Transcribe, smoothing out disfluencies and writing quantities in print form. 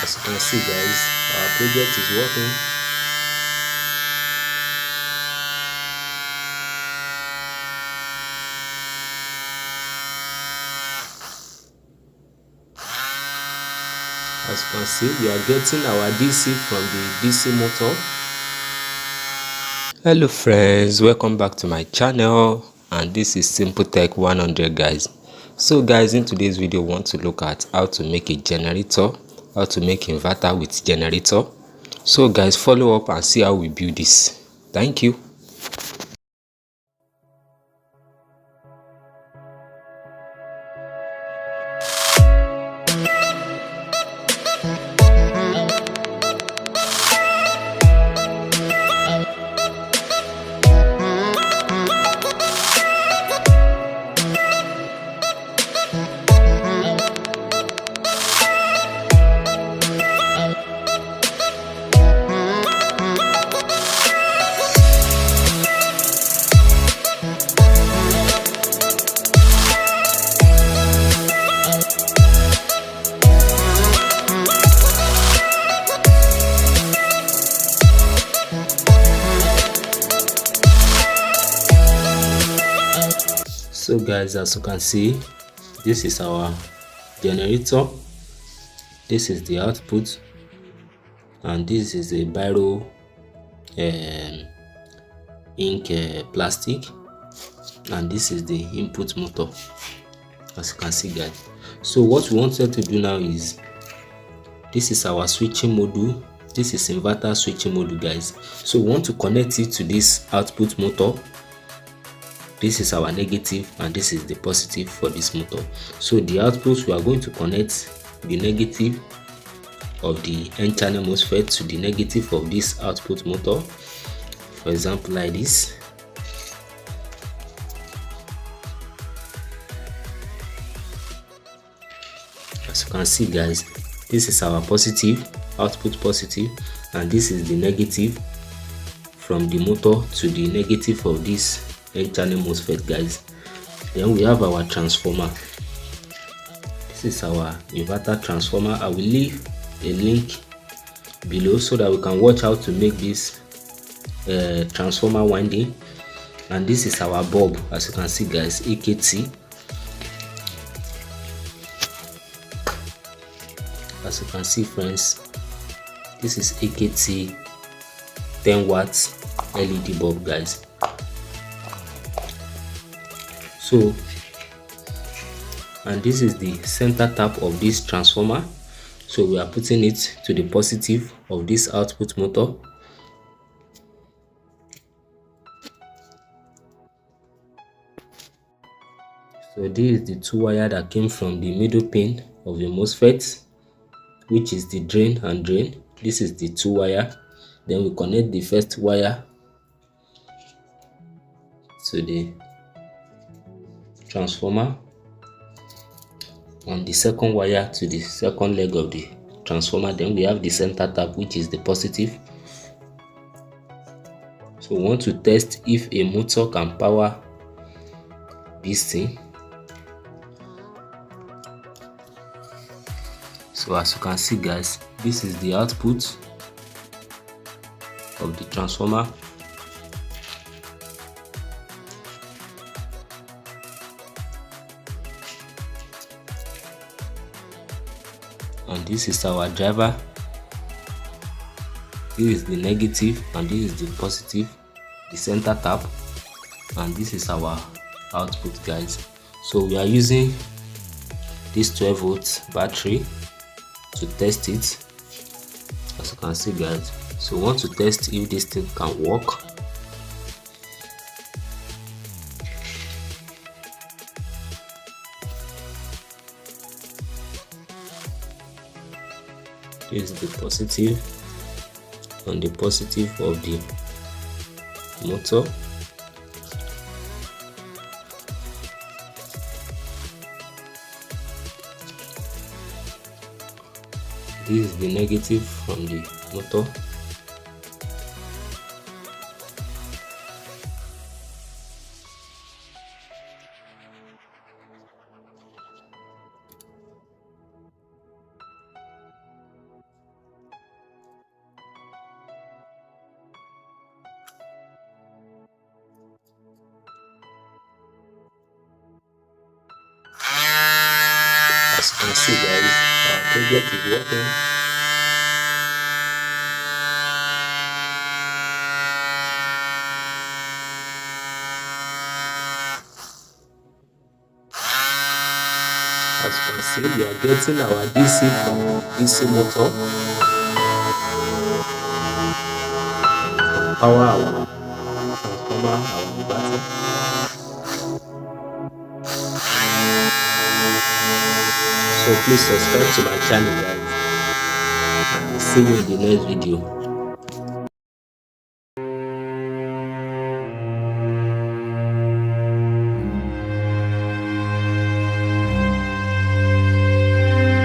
As you can see guys, our project is working. As you can see, we are getting our DC from the DC motor. Hello friends, welcome back to my channel, and this is Simple Tech 100 guys. So guys, in today's video we want to look at how to make a generator, how to make inverter with generator. So guys, follow up and see how we build this. Thank you. So guys, as you can see, this is our generator, this is the output, and this is a biro ink plastic, and this is the input motor, as you can see guys. So what we wanted to do now is, this is our switching module, this is inverter switching module guys. So we want to connect it to this output motor. This is our negative and this is the positive for this motor. So the output, we are going to connect the negative of the N-channel MOSFET to the negative of this output motor. For example, like this. As you can see guys, this is our positive, output positive, and this is the negative from the motor to the negative of this N-channel MOSFET guys. Then we have our transformer. This is our inverter transformer. I will leave a link below so that we can watch how to make this transformer winding. And this is our bulb, as you can see guys, AKT. As you can see friends, this is AKT 10 watts LED bulb guys. So, and this is the center tap of this transformer. So we are putting it to the positive of this output motor. So this is the two wire that came from the middle pin of the MOSFET, which is the drain and drain. This is the two wire. Then we connect the first wire to the transformer, and the second wire to the second leg of the transformer. Then we have the center tap, which is the positive. So we want to test if a motor can power this thing. So as you can see guys, this is the output of the transformer. And this is our driver. This is the negative and this is the positive, the center tap, and this is our output guys. So we are using this 12 volt battery to test it, as you can see guys. So we want to test if this thing can work. This is the positive and the positive of the motor. This is the negative from the motor. can see, guys, our project is working. As you can see, we are getting our DC from DC motor to power our transformer, our inverter. So please subscribe to my channel, guys, and see you in the next video.